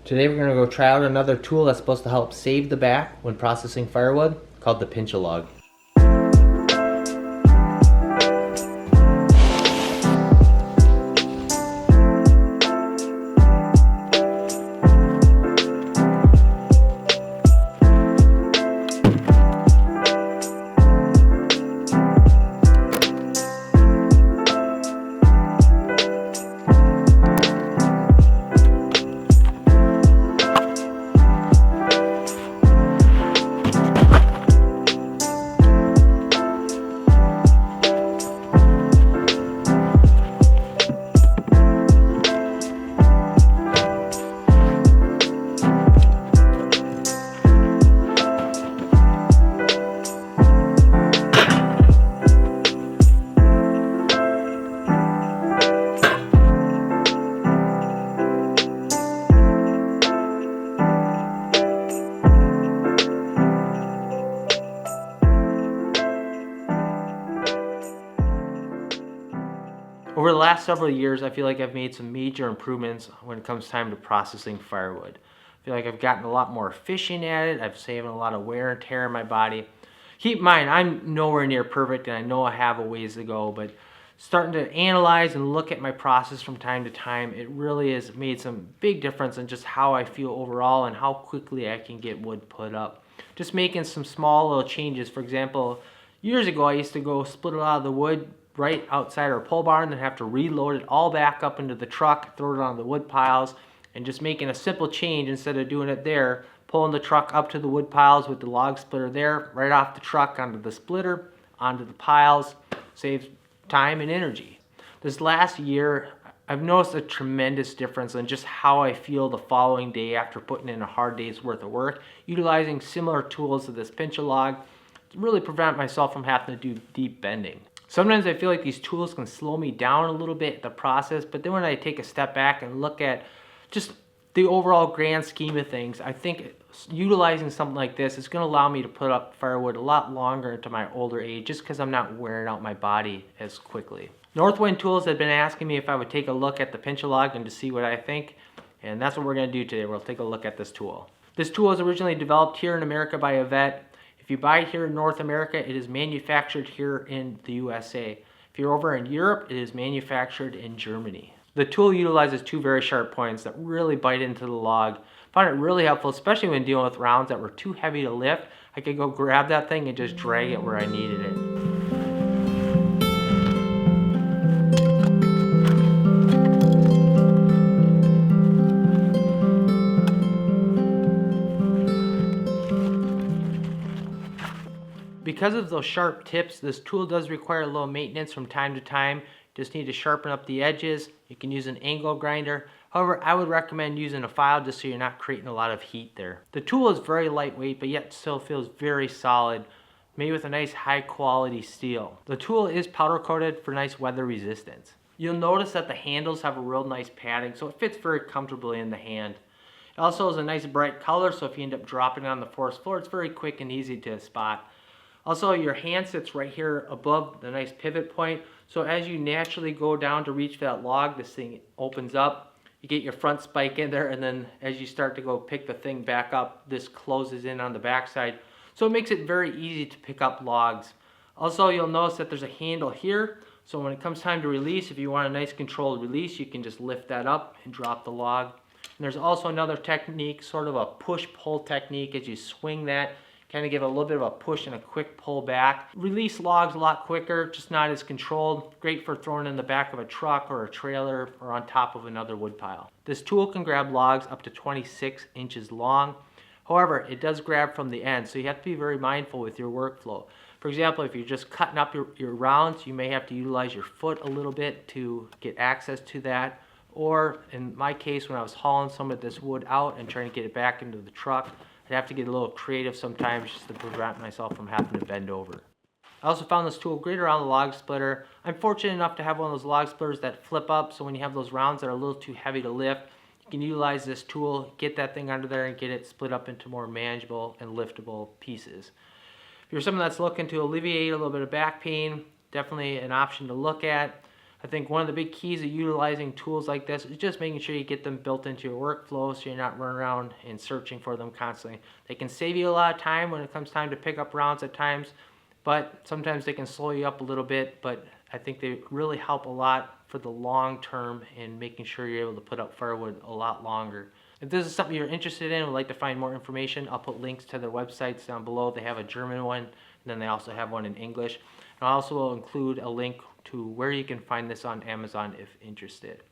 Today we're going to go try out another tool that's supposed to help save the back when processing firewood, called the Pich-A-Log. Over the last several years, I feel like I've made some major improvements when it comes time to processing firewood. I feel like I've gotten a lot more efficient at it. I've saved a lot of wear and tear in my body. Keep in mind, I'm nowhere near perfect, and I know I have a ways to go, but starting to analyze and look at my process from time to time, it really has made some big difference in just how I feel overall and how quickly I can get wood put up. Just making some small little changes. For example, years ago, I used to go split a lot of the wood right outside our pole barn, then have to reload it all back up into the truck, throw it on the wood piles, and just making a simple change instead of doing it there, pulling the truck up to the wood piles with the log splitter there, right off the truck onto the splitter, onto the piles, saves time and energy. This last year, I've noticed a tremendous difference in just how I feel the following day after putting in a hard day's worth of work, utilizing similar tools to this Pich-A-Log to really prevent myself from having to do deep bending. Sometimes I feel like these tools can slow me down a little bit, the process, but then when I take a step back and look at just the overall grand scheme of things, I think utilizing something like this is going to allow me to put up firewood a lot longer into my older age, just because I'm not wearing out my body as quickly. Northwind Tools had been asking me if I would take a look at the Pich-A-Log and to see what I think, and that's what we're going to do today. We'll take a look at this tool. This tool was originally developed here in America by a vet. If you buy it here in North America, it is manufactured here in the USA. If you're over in Europe, it is manufactured in Germany. The tool utilizes two very sharp points that really bite into the log. I found it really helpful, especially when dealing with rounds that were too heavy to lift. I could go grab that thing and just drag it where I needed it. Because of those sharp tips, this tool does require a little maintenance from time to time. Just need to sharpen up the edges. You can use an angle grinder. However, I would recommend using a file just so you're not creating a lot of heat there. The tool is very lightweight, but yet still feels very solid, made with a nice high quality steel. The tool is powder coated for nice weather resistance. You'll notice that the handles have a real nice padding, so it fits very comfortably in the hand. It also is a nice bright color, so if you end up dropping it on the forest floor, it's very quick and easy to spot. Also, your hand sits right here above the nice pivot point. So as you naturally go down to reach for that log, this thing opens up. You get your front spike in there, and then as you start to go pick the thing back up, this closes in on the backside. So it makes it very easy to pick up logs. Also, you'll notice that there's a handle here. So when it comes time to release, if you want a nice controlled release, you can just lift that up and drop the log. And there's also another technique, sort of a push-pull technique. As you swing that, kind of give it a little bit of a push and a quick pull back. Release logs a lot quicker, just not as controlled. Great for throwing in the back of a truck or a trailer or on top of another wood pile. This tool can grab logs up to 26 inches long. However, it does grab from the end, so you have to be very mindful with your workflow. For example, if you're just cutting up your rounds, you may have to utilize your foot a little bit to get access to that. Or in my case, when I was hauling some of this wood out and trying to get it back into the truck, I'd have to get a little creative sometimes just to prevent myself from having to bend over. I also found this tool great around the log splitter. I'm fortunate enough to have one of those log splitters that flip up, so when you have those rounds that are a little too heavy to lift, you can utilize this tool, get that thing under there and get it split up into more manageable and liftable pieces. If you're someone that's looking to alleviate a little bit of back pain, definitely an option to look at. I think one of the big keys of utilizing tools like this is just making sure you get them built into your workflow so you're not running around and searching for them constantly. They can save you a lot of time when it comes time to pick up rounds at times, but sometimes they can slow you up a little bit, but I think they really help a lot for the long term in making sure you're able to put up firewood a lot longer. If this is something you're interested in and would like to find more information, I'll put links to their websites down below. They have a German one, and then they also have one in English. And I also will include a link to where you can find this on Amazon if interested.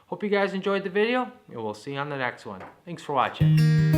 Hope you guys enjoyed the video, and we'll see you on the next one. Thanks for watching.